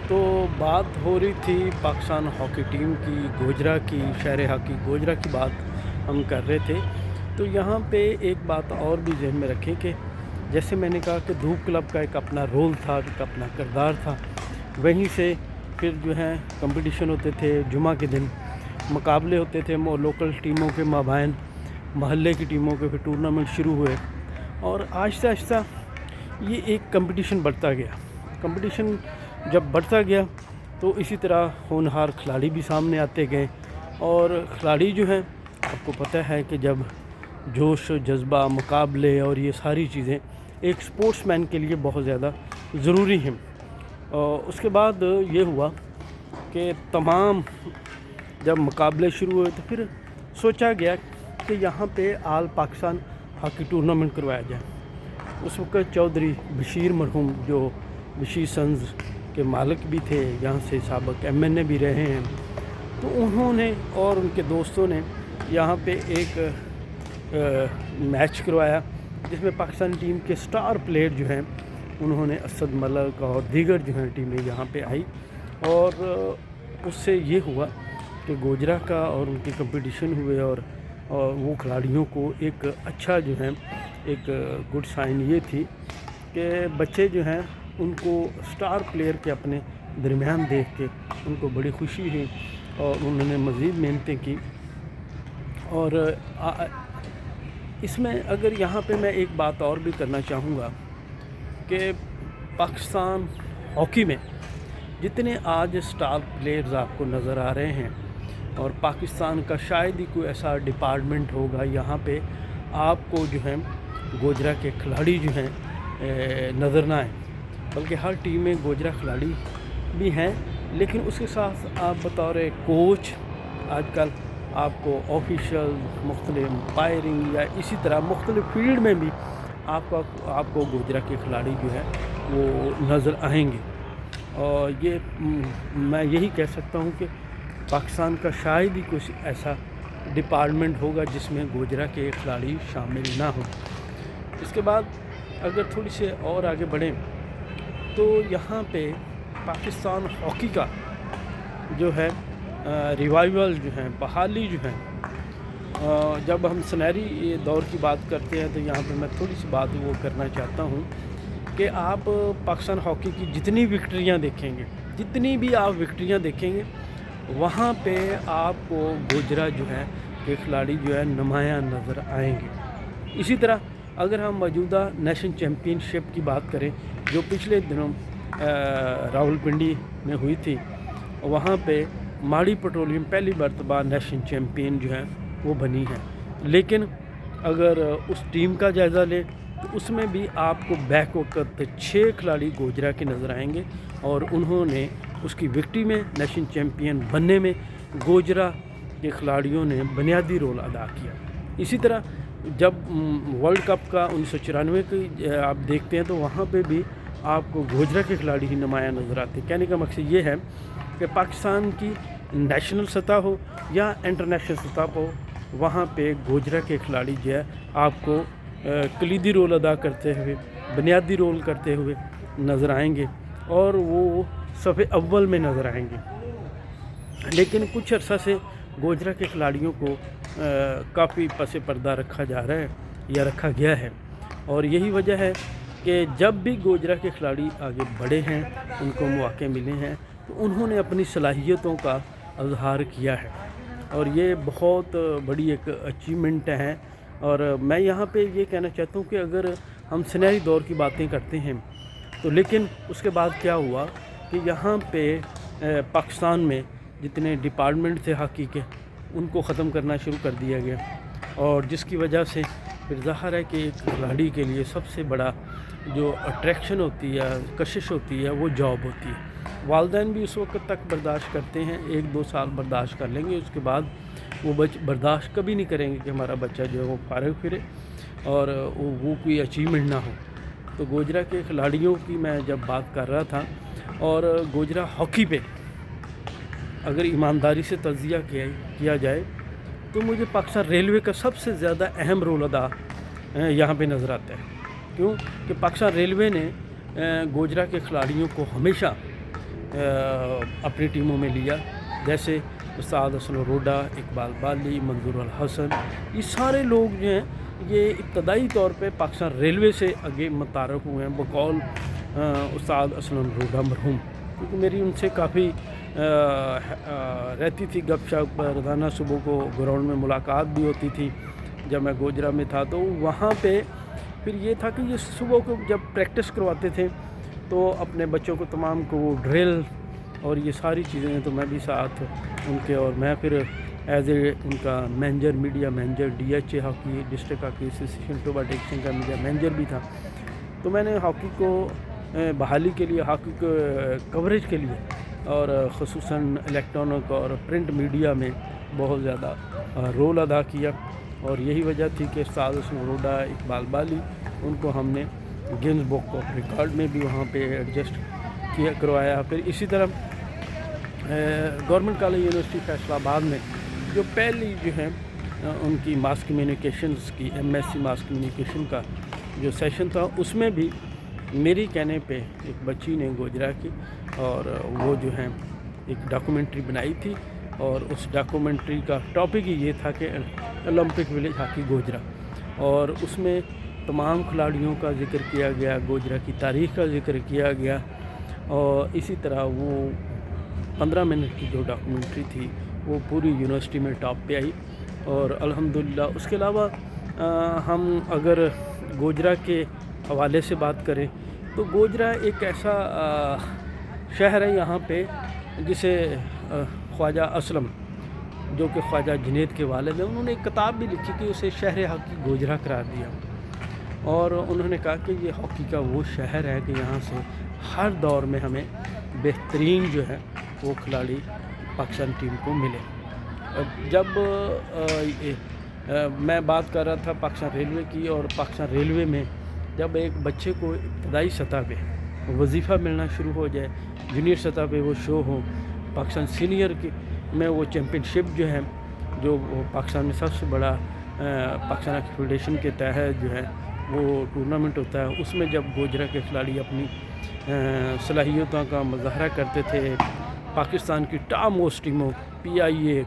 تو بات ہو رہی تھی پاکستان ہاکی ٹیم کی، گوجرا کی، شہر ہاکی گوجرا کی بات ہم کر رہے تھے۔ تو یہاں پہ ایک بات اور بھی ذہن میں رکھیں کہ جیسے میں نے کہا کہ دھوپ کلب کا ایک اپنا رول تھا، ایک اپنا کردار تھا، وہیں سے پھر جو ہے کمپٹیشن ہوتے تھے، جمعہ کے دن مقابلے ہوتے تھے لوکل ٹیموں کے مابین، محلے کی ٹیموں کے، پھر ٹورنامنٹ شروع ہوئے اور آہستہ آہستہ یہ ایک کمپٹیشن بڑھتا گیا۔ کمپٹیشن جب بڑھتا گیا تو اسی طرح ہونہار کھلاڑی بھی سامنے آتے گئے، اور کھلاڑی جو ہیں آپ کو پتہ ہے کہ جب جوش و جذبہ، مقابلے اور یہ ساری چیزیں ایک سپورٹس مین کے لیے بہت زیادہ ضروری ہیں۔ اور اس کے بعد یہ ہوا کہ تمام جب مقابلے شروع ہوئے تو پھر سوچا گیا کہ یہاں پہ آل پاکستان ہاکی ٹورنامنٹ کروایا جائے۔ اس وقت چودھری بشیر مرحوم، جو بشیر سنز کے مالک بھی تھے، یہاں سے سابق ایم این اے بھی رہے ہیں، تو انہوں نے اور ان کے دوستوں نے یہاں پہ ایک میچ کروایا جس میں پاکستانی ٹیم کے سٹار پلیئر جو ہیں انہوں نے اسد ملک اور دیگر جو ہیں ٹیمیں یہاں پہ آئی، اور اس سے یہ ہوا کہ گوجرا کا اور ان کے کمپٹیشن ہوئے، اور وہ کھلاڑیوں کو ایک اچھا جو ہے ایک گڈ سائن یہ تھی کہ بچے جو ہیں ان کو سٹار پلیئر کے اپنے درمیان دیکھ کے ان کو بڑی خوشی ہوئی، اور انہوں نے مزید محنتیں کی۔ اور اس میں اگر یہاں پہ میں ایک بات اور بھی کرنا چاہوں گا کہ پاکستان ہاکی میں جتنے آج سٹار پلیئرز آپ کو نظر آ رہے ہیں، اور پاکستان کا شاید ہی کوئی ایسا ڈپارٹمنٹ ہوگا یہاں پہ آپ کو جو ہے گوجرا کے کھلاڑی جو ہیں نظر نہ آئیں، بلکہ ہر ٹیم میں گوجرا کھلاڑی بھی ہیں، لیکن اس کے ساتھ آپ بطور کوچ آج کل آپ کو آفیشل مختلف امپائرنگ یا اسی طرح مختلف فیلڈ میں بھی آپ کو گوجرا کے کھلاڑی جو ہے وہ نظر آئیں گے۔ اور یہ میں یہی کہہ سکتا ہوں کہ پاکستان کا شاید ہی کچھ ایسا ڈپارٹمنٹ ہوگا جس میں گوجرا کے کھلاڑی شامل نہ ہوں۔ اس کے بعد اگر تھوڑی سے اور آگے بڑھیں تو یہاں پہ پاکستان ہاکی کا جو ہے ریوائول جو ہیں، بحالی جو ہیں، جب ہم سنہری دور کی بات کرتے ہیں تو یہاں پہ میں تھوڑی سی بات وہ کرنا چاہتا ہوں کہ آپ پاکستان ہاکی کی جتنی وکٹریاں دیکھیں گے، جتنی بھی آپ وکٹریاں دیکھیں گے، وہاں پہ آپ کو گوجرا جو ہے کہ کھلاڑی جو ہے نمایاں نظر آئیں گے۔ اسی طرح اگر ہم موجودہ نیشنل چیمپئن شپ کی بات کریں جو پچھلے دنوں راولپنڈی میں ہوئی تھی، وہاں پہ ماڑی پٹرولیم پہلی مرتبہ نیشنل چیمپئن جو ہے وہ بنی ہے، لیکن اگر اس ٹیم کا جائزہ لیں تو اس میں بھی آپ کو بیک وقت 6 کھلاڑی گوجرا کے نظر آئیں گے، اور انہوں نے اس کی وکٹری میں نیشنل چیمپئن بننے میں گوجرا کے کھلاڑیوں نے بنیادی رول ادا کیا۔ اسی طرح جب ورلڈ کپ کا 1994 کی آپ دیکھتے ہیں تو وہاں پہ بھی آپ کو گوجرا کے کھلاڑی ہی نمایاں نظر آتے ہیں۔ کہنے کا مقصد یہ ہے کہ پاکستان کی نیشنل سطح ہو یا انٹرنیشنل سطح ہو، وہاں پہ گوجرا کے کھلاڑی جو ہے آپ کو کلیدی رول ادا کرتے ہوئے، بنیادی رول کرتے ہوئے نظر آئیں گے، اور وہ صف اول میں نظر آئیں گے۔ لیکن کچھ عرصہ سے گوجرا کے کھلاڑیوں کو کافی پس پردہ رکھا جا رہا ہے یا رکھا گیا ہے، اور یہی وجہ ہے کہ جب بھی گوجرا کے کھلاڑی آگے بڑھے ہیں، ان کو مواقع ملے ہیں، تو انہوں نے اپنی صلاحیتوں کا اظہار کیا ہے، اور یہ بہت بڑی ایک اچیومنٹ ہے۔ اور میں یہاں پہ یہ کہنا چاہتا ہوں کہ اگر ہم سنہری دور کی باتیں کرتے ہیں تو لیکن اس کے بعد کیا ہوا کہ یہاں پہ پاکستان میں جتنے ڈپارٹمنٹ تھے ہاکی کے ان کو ختم کرنا شروع کر دیا گیا، اور جس کی وجہ سے پھر ظاہر ہے کہ ایک کھلاڑی کے لیے سب سے بڑا جو اٹریکشن ہوتی ہے، کشش ہوتی ہے، وہ جاب ہوتی ہے۔ والدین بھی اس وقت تک برداشت کرتے ہیں، 1-2 سال برداشت کر لیں گے، اس کے بعد وہ برداشت کبھی نہیں کریں گے کہ ہمارا بچہ جو ہے وہ فارغ پھرے اور وہ کوئی اچیومنٹ نہ ہو۔ تو گوجرا کے کھلاڑیوں کی میں جب بات کر رہا تھا، اور گوجرا ہاکی پہ اگر ایمانداری سے تجزیہ کیا جائے تو مجھے پاکستان ریلوے کا سب سے زیادہ اہم رول ادا یہاں پہ نظر آتا ہے۔ کیوں کہ پاکستان ریلوے نے گوجرا کے کھلاڑیوں کو ہمیشہ اپنی ٹیموں میں لیا، جیسے استاد اسلم روڈا، اقبال بالی، منظور الحسن، یہ سارے لوگ جو ہیں یہ ابتدائی طور پہ پاکستان ریلوے سے آگے متعارف ہوئے ہیں بقول استاد اسلم روڈا مرحوم، کیونکہ میری ان سے کافی رہتی تھی گپ شپ، روزانہ صبح کو گراؤنڈ میں ملاقات بھی ہوتی تھی جب میں گوجرا میں تھا۔ تو وہاں پہ پھر یہ تھا کہ یہ صبح کو جب پریکٹس کرواتے تھے تو اپنے بچوں کو تمام کو وہ ڈرل اور یہ ساری چیزیں، تو میں بھی ساتھ ان کے، اور میں پھر ایز اے ان کا manager, media manager, D H A hockey district hockey association Toba ڈکسن کا میڈیا مینیجر بھی تھا۔ تو میں نے ہاکی کو بحالی کے لیے، ہاکی کو کوریج کے لیے، اور خصوصاً الیکٹرانک اور پرنٹ میڈیا میں بہت زیادہ رول ادا کیا، اور یہی وجہ تھی کہ استاد اسلم روڈا، اقبال بالی، ان کو ہم نے گنز بک آف ریکارڈ میں بھی وہاں پہ ایڈجسٹ کروایا۔ پھر اسی طرح گورنمنٹ کالج یونیورسٹی فیصل آباد میں جو پہلی جو ہے ان کی ماس کمیونیکیشنز کی M S C mass communication کا جو سیشن تھا، اس میں بھی میری کہنے پہ ایک بچی نے گوجرا کی، اور وہ جو ہے ایک ڈاکومنٹری بنائی تھی، اور اس ڈاکومنٹری کا ٹاپک ہی یہ تھا کہ اولمپک ولیج ہاکی گوجرا، اور اس میں تمام کھلاڑیوں کا ذکر کیا گیا، گوجرا کی تاریخ کا ذکر کیا گیا، اور اسی طرح وہ 15 منٹ کی جو ڈاکومنٹری تھی وہ پوری یونیورسٹی میں ٹاپ پہ آئی۔ اور الحمدللہ اس کے علاوہ ہم اگر گوجرا کے حوالے سے بات کریں تو گوجرا ایک ایسا شہر ہے یہاں پہ جسے خواجہ اسلم، جو کہ خواجہ جنید کے والد ہیں، انہوں نے ایک کتاب بھی لکھی کہ اسے شہر ہاکی گوجرا قرار دیا، اور انہوں نے کہا کہ یہ ہاکی کا وہ شہر ہے کہ یہاں سے ہر دور میں ہمیں بہترین جو ہے وہ کھلاڑی پاکستان ٹیم کو ملے۔ جب میں بات کر رہا تھا پاکستان ریلوے کی، اور پاکستان ریلوے میں جب ایک بچے کو ابتدائی سطح پہ وظیفہ ملنا شروع ہو جائے، جونیئر سطح پہ وہ شو ہو، پاکستان سینئر کی میں وہ چیمپئن شپ جو ہے، جو پاکستان میں سب سے بڑا پاکستان ہاکی فیڈریشن کے تحت جو ہے وہ ٹورنامنٹ ہوتا ہے، اس میں جب گوجرا کے کھلاڑی اپنی صلاحیتوں کا مظاہرہ کرتے تھے، پاکستان کی ٹاپ موسٹ ٹیموں پی آئی اے